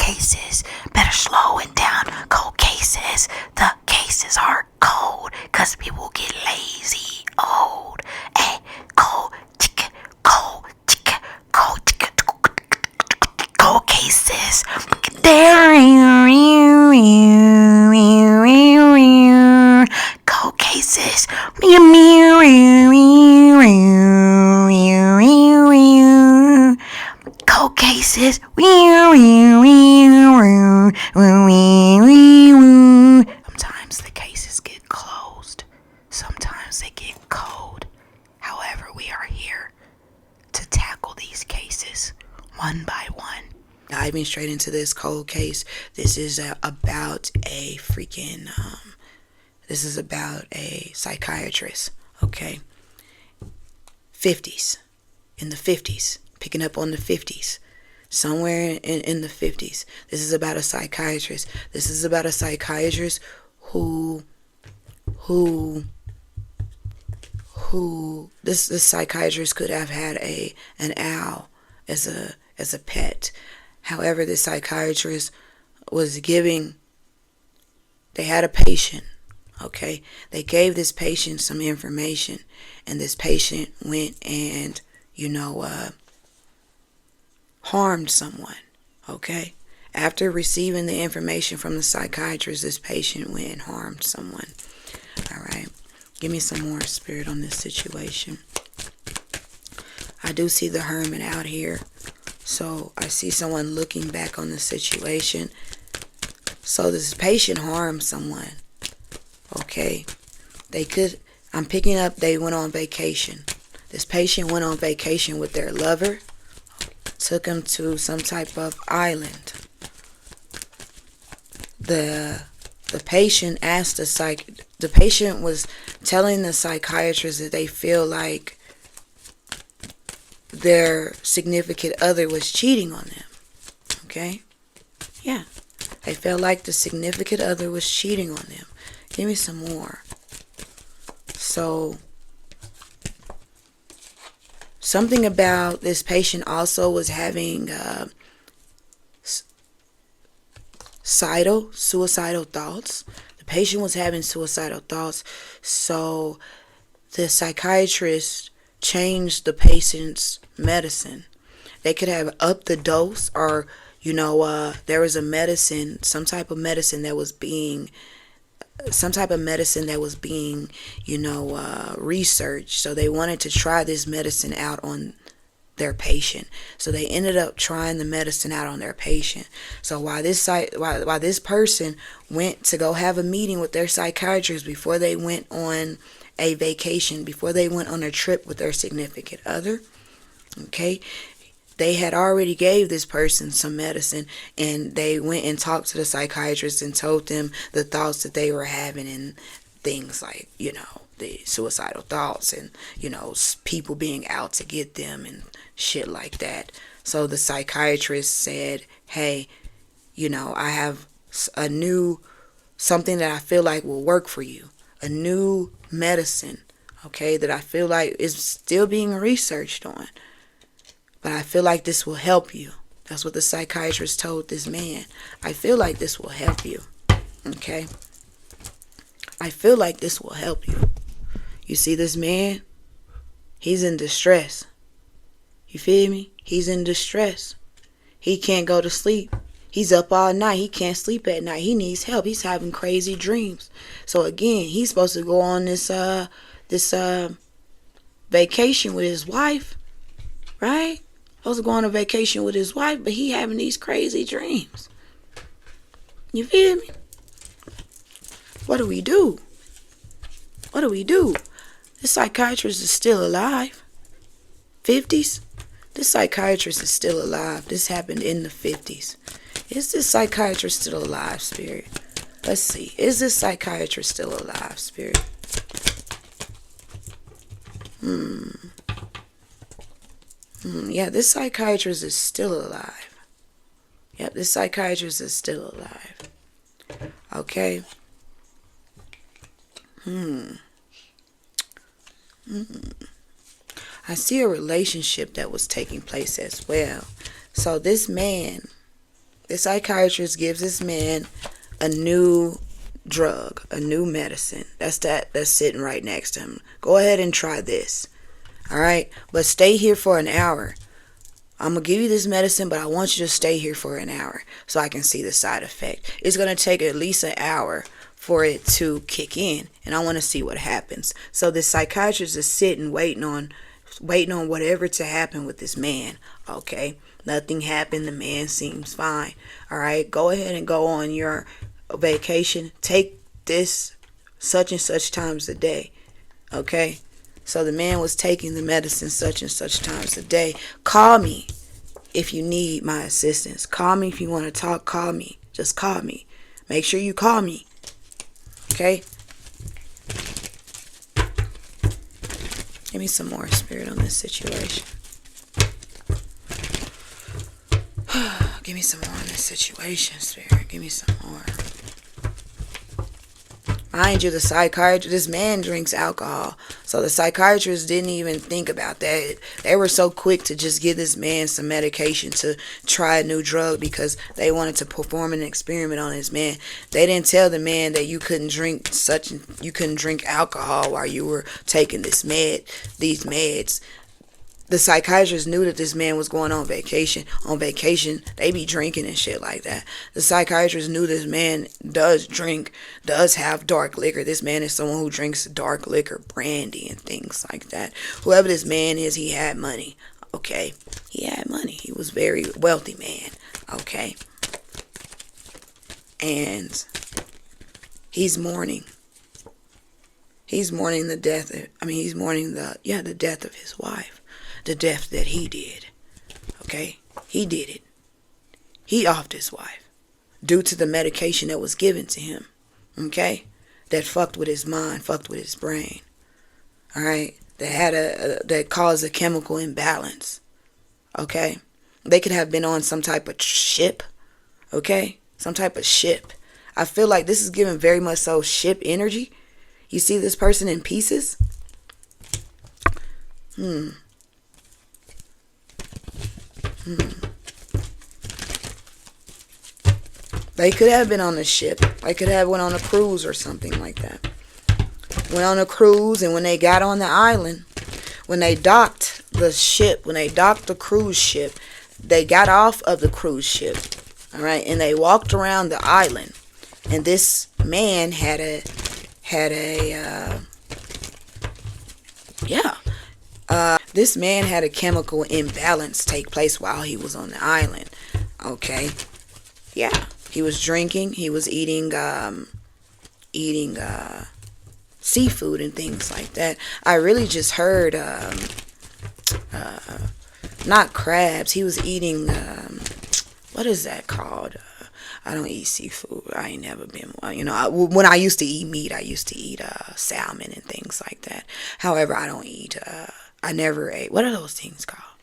cases. Better slow it down. Cold cases. The cases are cold because people get lazy. Old. Hey, cold chicken. Cold chicken. Cold chicken. Cold cases. Cold cases. Cold cases. Sometimes the cases get closed. Sometimes they get cold. However, we are here to tackle these cases one by one. Diving straight into this cold case. This is about a freaking this is about a psychiatrist, okay? 50s. In the 50s. Picking up on the 50s. Somewhere in the 50s. This is about a psychiatrist. This is about a psychiatrist who this psychiatrist could have had an owl as a pet. However, the psychiatrist was giving, they had a patient, okay? They gave this patient some information, and this patient went and, harmed someone, okay? After receiving the information from the psychiatrist, this patient went and harmed someone. All right. Give me some more spirit on this situation. I do see the Hermit out here. So I see someone looking back on the situation. So this patient harmed someone. Okay. I'm picking up, they went on vacation. This patient went on vacation with their lover. Took him to some type of island. The patient asked the patient was telling the psychiatrist that they feel like their significant other was cheating on them. Okay? Yeah. They felt like the significant other was cheating on them. Give me some more. So, something about this patient also was having suicidal thoughts. The patient was having suicidal thoughts. So, the psychiatrist changed the patient's medicine. They could have upped the dose, or there was a medicine, some type of medicine that was being researched. So they wanted to try this medicine out on their patient. So they ended up trying the medicine out on their patient. So while this person went to go have a meeting with their psychiatrist before they went on a vacation, before they went on a trip with their significant other, okay, they had already gave this person some medicine, and they went and talked to the psychiatrist and told them the thoughts that they were having, and things like, the suicidal thoughts, and, people being out to get them and shit like that. So the psychiatrist said, hey, I have something that I feel like will work for you. A new medicine, okay, that I feel like is still being researched on. But I feel like this will help you. That's what the psychiatrist told this man. I feel like this will help you. Okay? I feel like this will help you. You see this man? He's in distress. You feel me? He's in distress. He can't go to sleep. He's up all night. He can't sleep at night. He needs help. He's having crazy dreams. So again, he's supposed to go on this vacation with his wife. Right? Supposed to go on a vacation with his wife, but he having these crazy dreams. You feel me? What do we do? What do we do? This psychiatrist is still alive. 50s? This psychiatrist is still alive. This happened in the 50s. Is this psychiatrist still alive, Spirit? Let's see. Is this psychiatrist still alive, Spirit? Yeah, this psychiatrist is still alive. Yep, this psychiatrist is still alive. Okay. I see a relationship that was taking place as well. So this man The psychiatrist gives this man a new drug, a new medicine. That's sitting right next to him. Go ahead and try this. All right, but stay here for an hour. I'm going to give you this medicine, but I want you to stay here for an hour so I can see the side effect. It's going to take at least an hour for it to kick in, and I want to see what happens. So the psychiatrist is sitting waiting on whatever to happen with this man. Okay, nothing happened. The man seems fine. All right, go ahead and go on your vacation. Take this such and such times a day. Okay, so the man was taking the medicine such and such times a day. Call me if you need my assistance. Call me if you want to talk. Call me. Just call me. Make sure you call me. Okay? Give me some more, Spirit, on this situation. Give me some more on this situation, Spirit. Give me some more. Mind you, the psychiatrist, this man drinks alcohol. So the psychiatrist didn't even think about that. They were so quick to just give this man some medication to try a new drug because they wanted to perform an experiment on this man. They didn't tell the man that you couldn't drink alcohol while you were taking these meds. The psychiatrist knew that this man was going on vacation. On vacation, they be drinking and shit like that. The psychiatrist knew this man does have dark liquor. This man is someone who drinks dark liquor, brandy, and things like that. Whoever this man is, he had money. Okay? He had money. He was a very wealthy man. Okay? And he's mourning. He's mourning the death of his wife. The death that he did. Okay? He did it. He offed his wife due to the medication that was given to him. Okay? That fucked with his mind, fucked with his brain. Alright? That caused a chemical imbalance. Okay? They could have been on some type of ship. Okay? Some type of ship. I feel like this is giving very much so ship energy. You see this person in pieces? They could have been on a ship. They could have went on a cruise or something like that. Went on a cruise, and when they got on the island, when they docked the cruise ship, they got off of the cruise ship. All right, and they walked around the island, and this man this man had a chemical imbalance take place while he was on the island. Okay. Yeah. He was drinking. He was eating seafood and things like that. I really just heard not crabs. He was eating what is that called? I don't eat seafood. I ain't never been one. When I used to eat meat, I used to eat salmon and things like that. However, I don't eat. I never ate. What are those things called?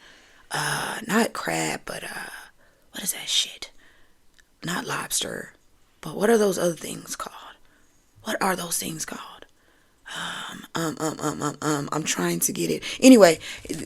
Not crab, but what is that shit? Not lobster. But what are those other things called? What are those things called? I'm trying to get it. Anyway,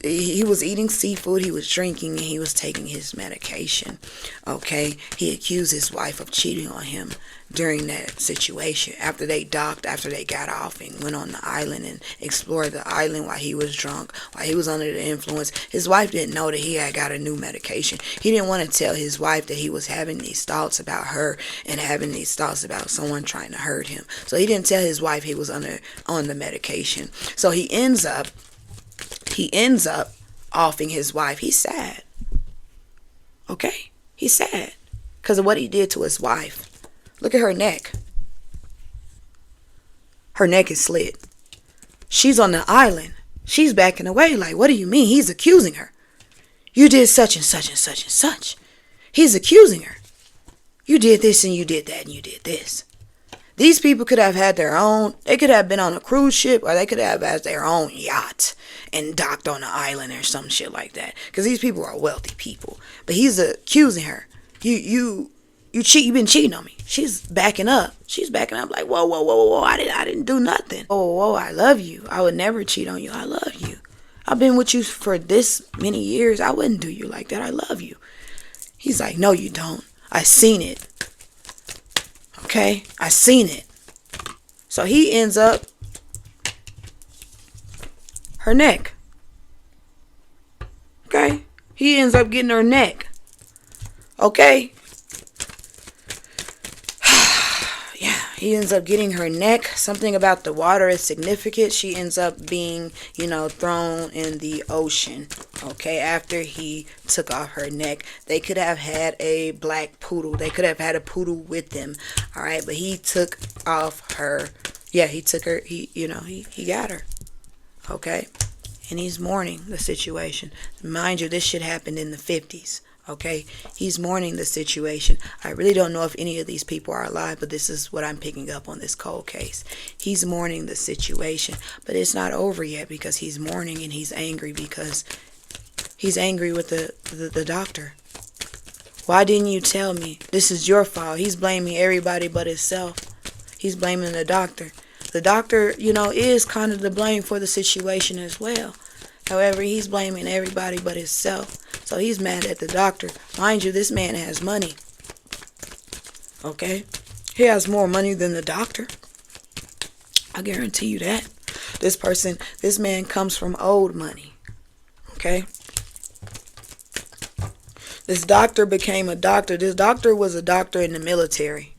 he was eating seafood, he was drinking, and he was taking his medication. Okay, he accused his wife of cheating on him during that situation. After they docked, after they got off and went on the island and explored the island while he was drunk, while he was under the influence, his wife didn't know that he had got a new medication. He didn't want to tell his wife that he was having these thoughts about her and having these thoughts about someone trying to hurt him. So he didn't tell his wife he was on the medication. So he ends up offing his wife. He's sad. Okay? He's sad because of what he did to his wife. Look at her neck. Her neck is slit. She's on the island. She's backing away like, what do you mean? He's accusing her. You did such and such and such and such. He's accusing her. You did this and you did that and you did this. These people could have had their own, they could have been on a cruise ship, or they could have had their own yacht and docked on the island or some shit like that. Because these people are wealthy people. But he's accusing her. You've been cheating on me. She's backing up. She's backing up like, whoa, I didn't do nothing. Whoa, I love you. I would never cheat on you. I love you. I've been with you for this many years. I wouldn't do you like that. I love you. He's like, no, you don't. I seen it. Okay? I seen it. So he ends up her neck. Okay? He ends up getting her neck. Okay? Yeah, he ends up getting her neck. Something about the water is significant. She ends up being, thrown in the ocean. Okay, after he took off her neck. They could have had a black poodle. They could have had a poodle with them. All right, but he took off her. Yeah, he took her. He got her. Okay, and he's mourning the situation. Mind you, this shit happened in the 50s. Okay, he's mourning the situation. I really don't know if any of these people are alive, but this is what I'm picking up on this cold case. He's mourning the situation, but it's not over yet, because he's mourning and he's angry because he's angry with the doctor. Why didn't you tell me? This is your fault. He's blaming everybody but himself. He's blaming the doctor. The doctor, is kind of to blame for the situation as well. However, he's blaming everybody but himself. So he's mad at the doctor. Mind you, this man has money. Okay? He has more money than the doctor. I guarantee you that. This man comes from old money. Okay? This doctor became a doctor. This doctor was a doctor in the military.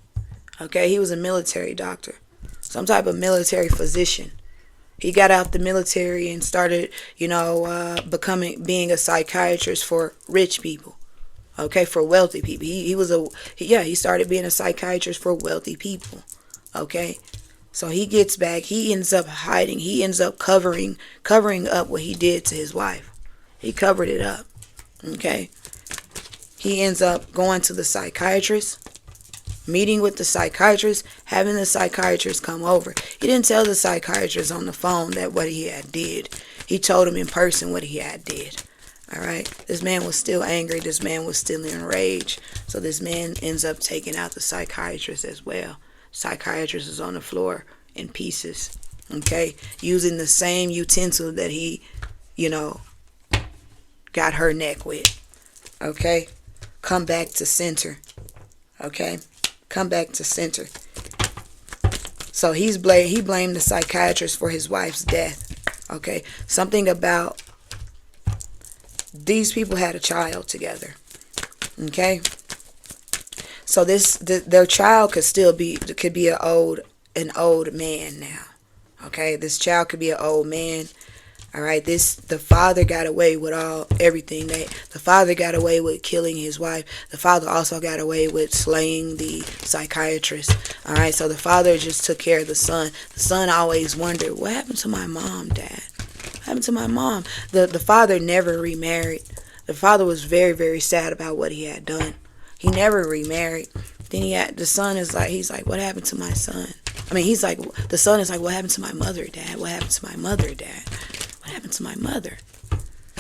Okay? He was a military doctor. Some type of military physician. He got out the military and started, being a psychiatrist for rich people. Okay, for wealthy people. He started being a psychiatrist for wealthy people. Okay, so he gets back. He ends up hiding. He ends up covering up what he did to his wife. He covered it up. Okay, he ends up going to the psychiatrist. Meeting with the psychiatrist, having the psychiatrist come over. He didn't tell the psychiatrist on the phone that what he had did. He told him in person what he had did. All right. This man was still angry. This man was still enraged. So this man ends up taking out the psychiatrist as well. Psychiatrist is on the floor in pieces. Okay. Using the same utensil that he, got her neck with. Okay. Come back to center. Okay. Come back to center. So he blamed the psychiatrist for his wife's death. Okay, something about these people had a child together. Okay, so their child could be an old man now. Okay, this child could be an old man. All right, the father got away with everything. The father got away with killing his wife. The father also got away with slaying the psychiatrist. All right, so the father just took care of the son. The son always wondered, what happened to my mom, Dad? What happened to my mom? The father never remarried. The father was very, very sad about what he had done. He never remarried. Then the son is like, he's like, what happened to my son? The son is like, what happened to my mother, Dad? What happened to my mother, Dad? What happened to my mother?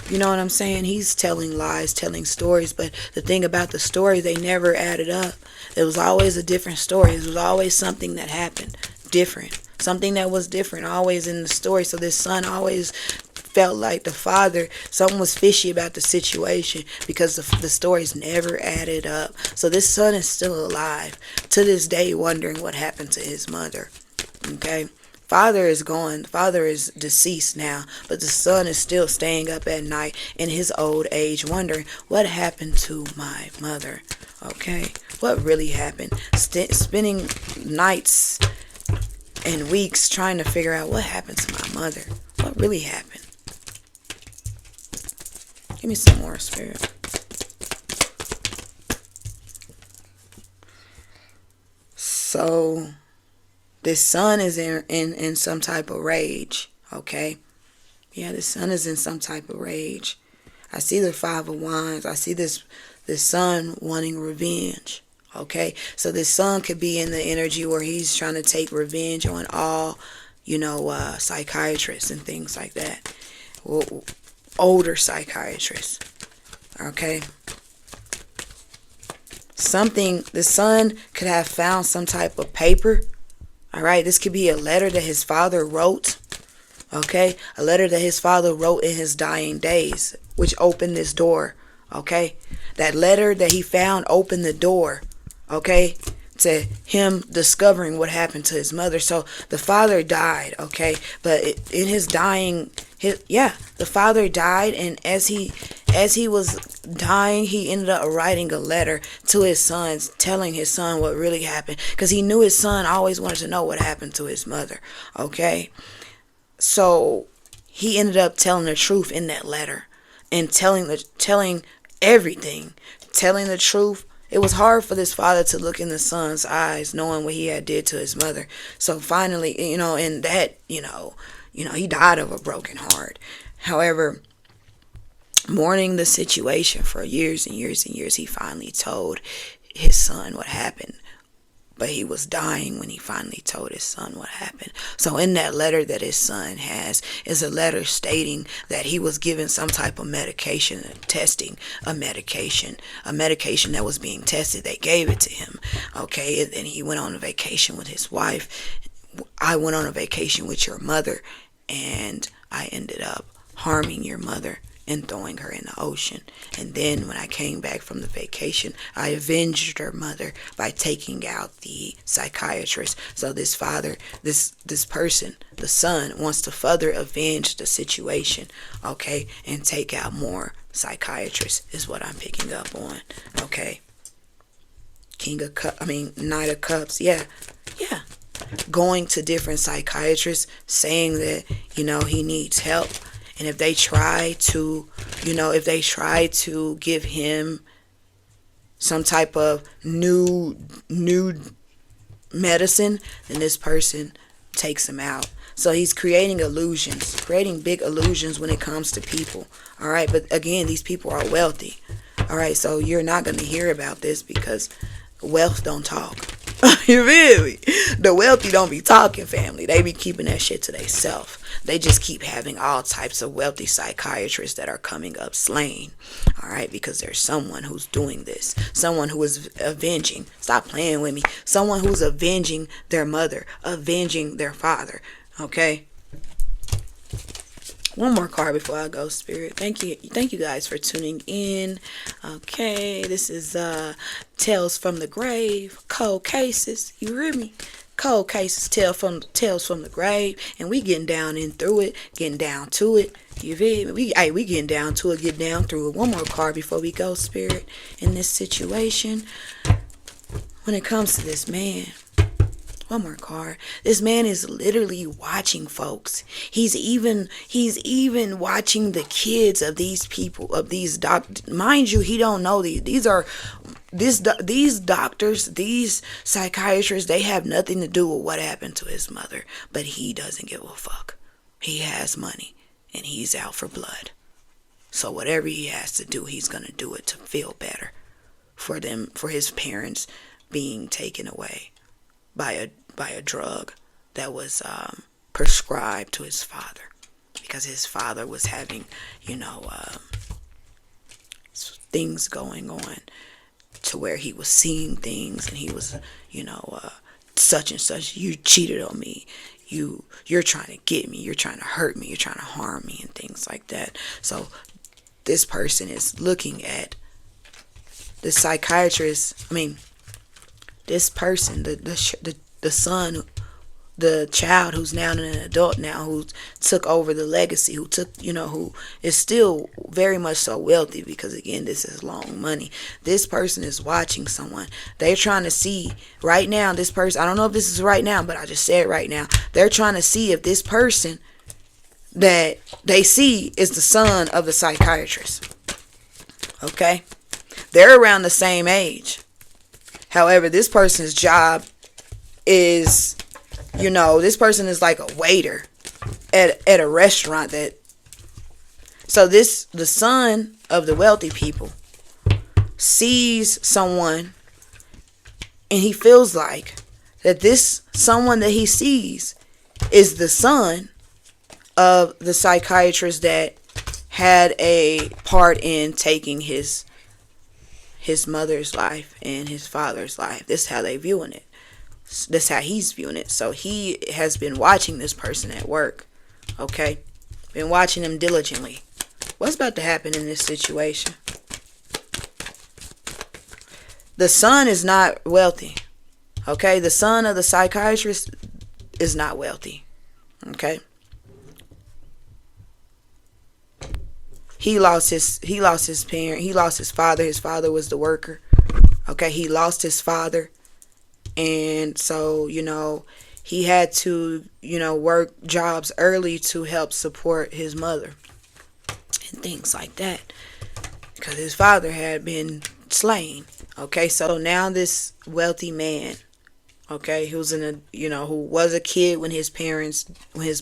You know what I'm saying? He's telling lies, telling stories, but the thing about the story, they never added up. It was always a different story. It was always something that happened different. Something that was different always in the story. So this son always felt like the father, something was fishy about the situation because the stories never added up. So this son is still alive to this day, wondering what happened to his mother. Okay? Father is gone. Father is deceased now, but the son is still staying up at night in his old age, wondering what happened to my mother. Okay, what really happened? Spending nights and weeks trying to figure out what happened to my mother. What really happened? Give me some more, Spirit. So this son is in some type of rage. Okay. Yeah, this son is in some type of rage. I see the 5 of Wands. I see this son wanting revenge. Okay. So this son could be in the energy where he's trying to take revenge on all, psychiatrists and things like that. Well, older psychiatrists. Okay. The son could have found some type of paper. All right, this could be a letter that his father wrote. Okay, a letter that his father wrote in his dying days, which opened this door Okay, that letter that he found opened the door, okay, to him discovering what happened to his mother. So the father died, okay, but in his dying, the father died, and as he was dying, he ended up writing a letter to his sons, telling his son what really happened, because he knew his son always wanted to know what happened to his mother. Okay, so he ended up telling the truth in that letter, and telling everything, telling the truth. It was hard for this father to look in the son's eyes, knowing what he had did to his mother. So finally, and that, he died of a broken heart. However, mourning the situation for years and years and years, he finally told his son what happened. But he was dying when he finally told his son what happened. So in that letter that his son has is a letter stating that he was given some type of medication, testing a medication that was being tested. They gave it to him. Okay, and then he went on a vacation with his wife. I went on a vacation with your mother, and I ended up harming your mother and throwing her in the ocean. And then when I came back from the vacation, I avenged her mother by taking out the psychiatrist. So this father, this person, the son, wants to further avenge the situation, okay, and take out more psychiatrists is what I'm picking up on, okay. Knight of Cups, yeah. Going to different psychiatrists, saying that, he needs help. And if they try to give him some type of new medicine, then this person takes him out. So he's creating illusions, creating big illusions when it comes to people. All right. But again, these people are wealthy. All right. So you're not going to hear about this because wealth don't talk. You feel me? The wealthy don't be talking, family. They be keeping that shit to themselves. They just keep having all types of wealthy psychiatrists that are coming up slain. All right, because there's someone who's doing this. Someone who is avenging. Stop playing with me. Someone who's avenging their mother, avenging their father. Okay. One more card before I go, Spirit. Thank you guys for tuning in. Okay, this is Tales from the Grave, Cold Cases. You hear me? Cold Cases, Tales from the Grave, and we getting down in through it, getting down to it. You feel me? We getting down to it, get down through it. One more card before we go, Spirit. In this situation, when it comes to this man. One more card. This man is literally watching folks. He's even watching the kids of these people, of these doctors. Mind you, he don't know these doctors, these psychiatrists, they have nothing to do with what happened to his mother. But he doesn't give a fuck. He has money and he's out for blood. So whatever he has to do, he's gonna do it to feel better for them, for his parents being taken away by a drug that was prescribed to his father, because his father was having things going on to where he was seeing things, and he was such and such, you cheated on me, you're trying to get me, you're trying to hurt me, you're trying to harm me, and things like that. So this person is looking at the psychiatrist. This person, the son, the child who's now an adult now, who took over the legacy, who is still very much so wealthy, because again, this is long money. This person is watching someone. They're trying to see right now, this person, I don't know if this is right now, but I just said right now, they're trying to see if this person that they see is the son of the psychiatrist. Okay? They're around the same age. However, this person's job is, this person is like a waiter at a restaurant. So the son of the wealthy people sees someone, and he feels like that this someone that he sees is the son of the psychiatrist that had a part in taking his mother's life and his father's life. This is how they viewing it. This is how he's viewing it. So he has been watching this person at work. Okay? Been watching him diligently. What's about to happen in this situation? The son is not wealthy. Okay, the son of the psychiatrist is not wealthy. Okay. He lost his parent. He lost his father. His father was the worker. Okay, he lost his father. And so, he had to, work jobs early to help support his mother and things like that, because his father had been slain. Okay, so now this wealthy man, okay, who was a kid when his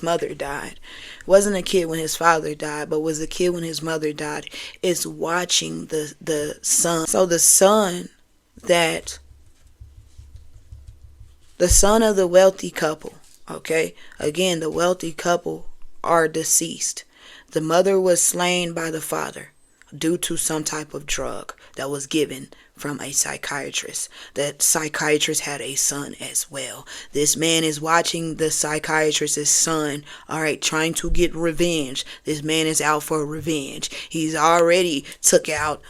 mother died, wasn't a kid when his father died, but was a kid when his mother died, is watching the son. So the son of the wealthy couple, okay, again, the wealthy couple are deceased. The mother was slain by the father due to some type of drug that was given from a psychiatrist. That psychiatrist had a son as well. This man is watching the psychiatrist's son, all right, trying to get revenge. This man is out for revenge. He's already took out,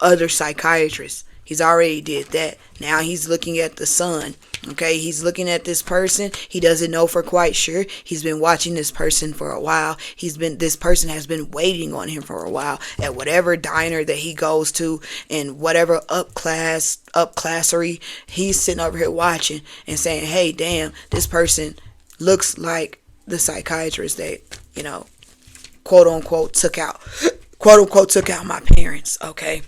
other psychiatrists. He's already did that. Now he's looking at the son. Okay, he's looking at this person. He doesn't know for quite sure. He's been watching this person for a while. This person has been waiting on him for a while at whatever diner that he goes to and whatever upclassery. He's sitting over here watching and saying, hey, damn, this person looks like the psychiatrist that, quote unquote took out my parents. Okay.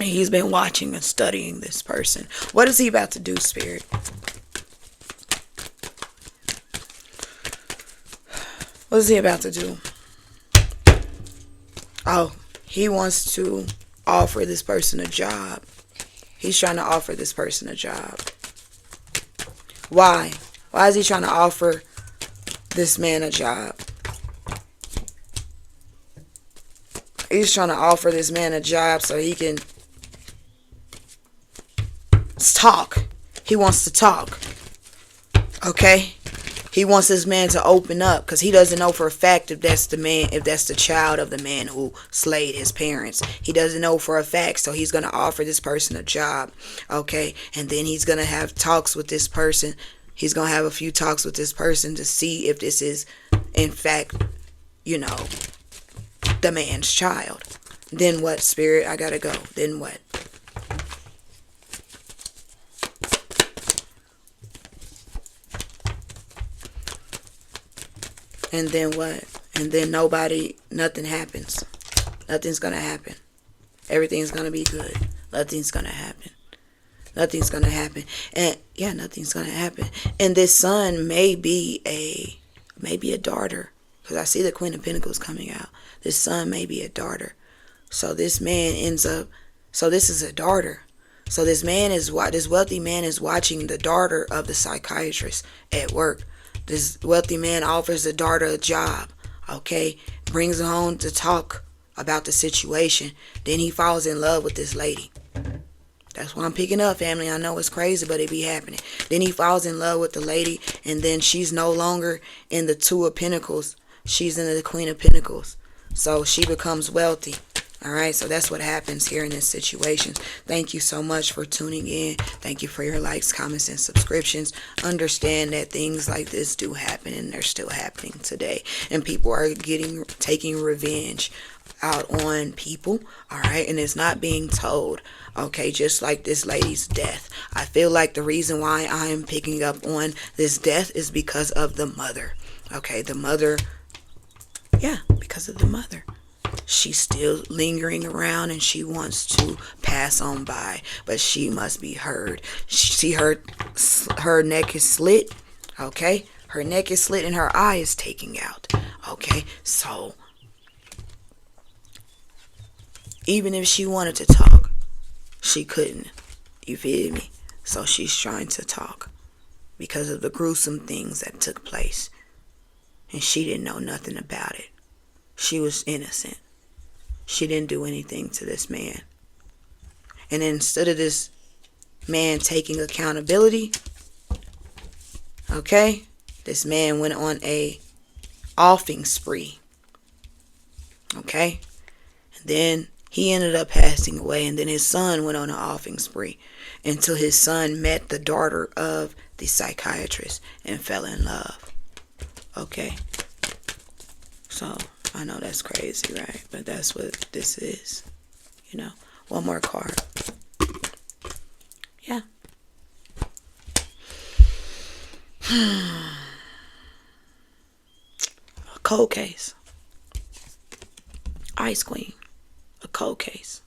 And he's been watching and studying this person. What is he about to do, Spirit? What is he about to do? Oh, he wants to offer this person a job. He's trying to offer this person a job. Why? Why is he trying to offer this man a job? He's trying to offer this man a job so he can talk. He wants to talk. Okay? He wants this man to open up because he doesn't know for a fact if that's the child of the man who slayed his parents. He doesn't know for a fact, so he's going to offer this person a job. Okay? And then he's going to have talks with this person. He's going to have a few talks with this person to see if this is, in fact, the man's child. Then what, Spirit? I gotta go. Then what? And then what? And then nothing happens. Nothing's gonna happen. Everything's gonna be good. Nothing's gonna happen. Nothing's gonna happen. And yeah, nothing's gonna happen. And this son may be a daughter. Because I see the Queen of Pentacles coming out. This son may be a daughter. So this man so this is a daughter. So this wealthy man is watching the daughter of the psychiatrist at work. This wealthy man offers the daughter a job. Okay? Brings her home to talk about the situation. Then he falls in love with this lady. That's what I'm picking up, family. I know it's crazy, but it be happening. Then he falls in love with the lady, and then she's no longer in the Two of Pentacles. She's in the Queen of Pentacles. So she becomes wealthy. Alright, so that's what happens here in this situation. Thank you so much for tuning in. Thank you for your likes, comments, and subscriptions. Understand that things like this do happen, and they're still happening today. And people are taking revenge out on people. Alright, and it's not being told. Okay, just like this lady's death. I feel like the reason why I am picking up on this death is because of the mother. Okay, the mother. Yeah, because of the mother. She's still lingering around and she wants to pass on by, but she must be heard. See, her neck is slit. Okay, her neck is slit and her eye is taking out. Okay, so even if she wanted to talk, she couldn't. You feel me? So she's trying to talk because of the gruesome things that took place, and she didn't know nothing about it. She was innocent. She didn't do anything to this man. And instead of this man taking accountability, okay, this man went on a offing spree. Okay? And then He ended up passing away, and then his son went on an offing spree until his son met the daughter of the psychiatrist and fell in love. Okay. So, I know that's crazy, right? But that's what this is. You know. One more card. Yeah. A cold case. Ice Queen. A cold case.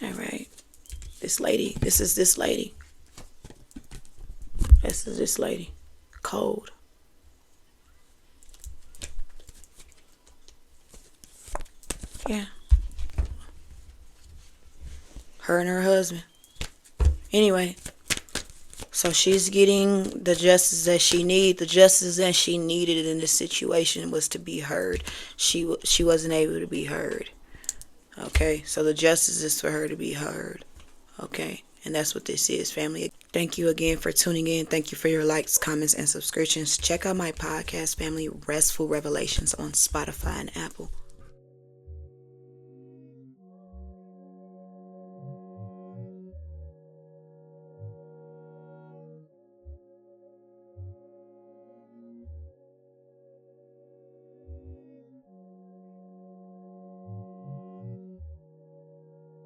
Alright. This lady. This is this lady. This is this lady. Cold. Yeah. Her and her husband. Anyway. So she's getting the justice that she needs. The justice that she needed in this situation was to be heard. She wasn't able to be heard. Okay. So the justice is for her to be heard. Okay. And that's what this is, family. Thank you again for tuning in. Thank you for your likes, comments, and subscriptions. Check out my podcast, family, Restful Revelations, on Spotify and Apple.